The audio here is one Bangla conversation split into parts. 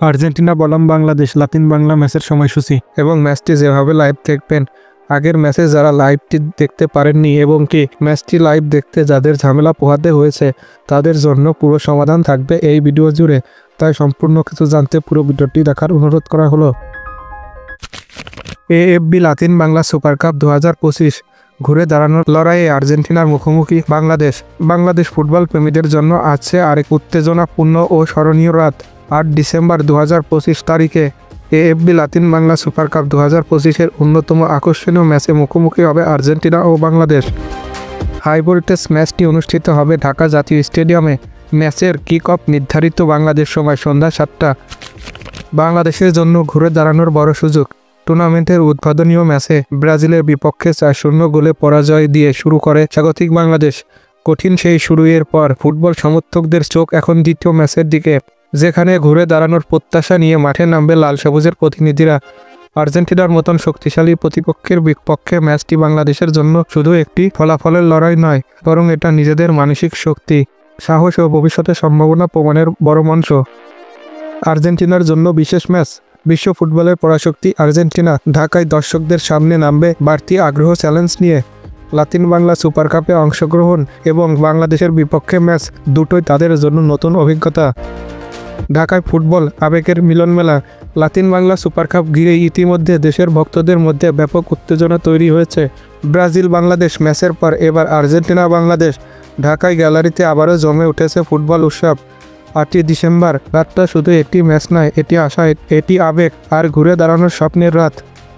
আর্জেন্টিনা বনাম বাংলাদেশ লাতিন বাংলা ম্যাচের সময়সূচি এবং ম্যাচটি যেভাবে লাইভ দেখবেন। আগের ম্যাচে যারা লাইভটি দেখতে পারেননি এবং কি ম্যাচটি লাইভ দেখতে যাদের ঝামেলা পোহাতে হয়েছে তাদের জন্য পুরো সমাধান থাকবে এই ভিডিও জুড়ে। তাই সম্পূর্ণ কিছু জানতে পুরো ভিডিওটি দেখার অনুরোধ করা হলো। AFB Latin Bangla super cup 2025 ঘুরে দাঁড়ানোর লড়াইয়ে আর্জেন্টিনার মুখোমুখি বাংলাদেশ ফুটবল প্রেমীদের জন্য আছে আরেক উত্তেজনাপূর্ণ ও স্মরণীয় রাত। 8 ডিসেম্বর 2025 তারিখে AFB Latin Bangla super cup 2025-এর অন্যতম আকর্ষণীয় ম্যাচে মুখোমুখি হবে আর্জেন্টিনা ও বাংলাদেশ। হাই ভোল্টেজ ম্যাচটি অনুষ্ঠিত হবে ঢাকা জাতীয় স্টেডিয়ামে। ম্যাচের কিক অফ নির্ধারিত বাংলাদেশ সময় সন্ধ্যা 7টা। বাংলাদেশের জন্য ঘুরে দাঁড়ানোর বড় সুযোগ। টুর্নামেন্টের উদ্বোধনীয় ম্যাচে ব্রাজিলের বিপক্ষে 4-0 গোলে পরাজয় দিয়ে শুরু করে স্বাগতিক বাংলাদেশ। কঠিন সেই শুরুর পর ফুটবল সমর্থকদের চোখ এখন দ্বিতীয় ম্যাচের দিকে, যেখানে ঘুরে দাঁড়ানোর প্রত্যাশা নিয়ে মাঠে নামবে লাল সবুজের প্রতিনিধিরা। আর্জেন্টিনার মতন শক্তিশালী প্রতিপক্ষের বিপক্ষে ম্যাচটি বাংলাদেশের জন্য শুধু একটি ফলাফলের লড়াই নয়, বরং এটা নিজেদের মানসিক শক্তি, সাহস ও ভবিষ্যতের সম্ভাবনা প্রমাণের বড় মঞ্চ। আর্জেন্টিনার জন্য বিশেষ ম্যাচ। বিশ্ব ফুটবলের পরাশক্তি আর্জেন্টিনা ঢাকায় দর্শকদের সামনে নামবে বাড়তি আগ্রহ চ্যালেঞ্জ নিয়ে। লাতিন বাংলা সুপার কাপে অংশগ্রহণ এবং বাংলাদেশের বিপক্ষে ম্যাচ দুটোই তাদের জন্য নতুন অভিজ্ঞতা। ঢাকায় ফুটবল আবেগের মিলনমেলা। লাতিন বাংলা সুপার কাপ ঘিরে ইতিমধ্যে দেশের ভক্তদের মধ্যে ব্যাপক উত্তেজনা তৈরি হয়েছে। ব্রাজিল বাংলাদেশ ম্যাচের পর এবার আর্জেন্টিনা বাংলাদেশ। ঢাকায় গ্যালারিতে আবারও জমে উঠেছে ফুটবল উৎসব। 8 ডিসেম্বর রাতটা শুধু একটি ম্যাচ নয়, এটি আশা, এটি আবেগ আর ঘুরে দাঁড়ানোর স্বপ্নের রাত।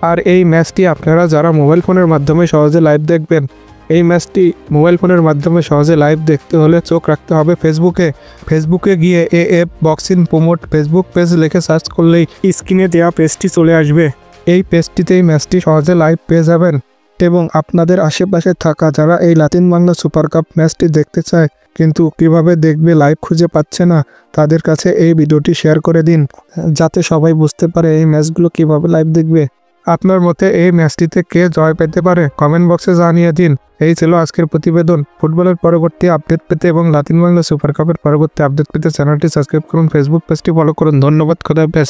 আর এই ম্যাচটি আপনারা যারা মোবাইল ফোনের মাধ্যমে সহজে লাইভ দেখবেন, এই ম্যাচটি মোবাইল ফোনের মাধ্যমে সহজে লাইভ দেখতে হলে চোখ রাখতে হবে ফেসবুকে গিয়ে AF boxing promote Facebook page লিখে সার্চ করলেই স্ক্রিনে দেওয়া পেজটি চলে আসবে। এই পেজটিতেই ম্যাচটি সহজে লাইভ পেয়ে যাবেন এবং আপনাদের আশেপাশে থাকা যারা এই লাতিন বাংলা সুপার কাপ ম্যাচটি দেখতে চায় কিন্তু কিভাবে দেখবে লাইভ খুঁজে পাচ্ছে না, তাদের কাছে এই ভিডিওটি শেয়ার করে দিন, যাতে সবাই বুঝতে পারে এই ম্যাচগুলো কিভাবে লাইভ দেখবে। আপনার মতে এই ম্যাচটিতে কে জয় পেতে পারে কমেন্ট বক্সে জানিয়ে দিন। এই ছিল আজকের প্রতিবেদন। ফুটবলের পরবর্তী আপডেট পেতে এবং লাতিন বাংলা সুপার কাপের পরবর্তী আপডেট পেতে চ্যানেলটি সাবস্ক্রাইব করুন, ফেসবুক পেজটি ফলো করুন। ধন্যবাদ, খোদা হাফেজ।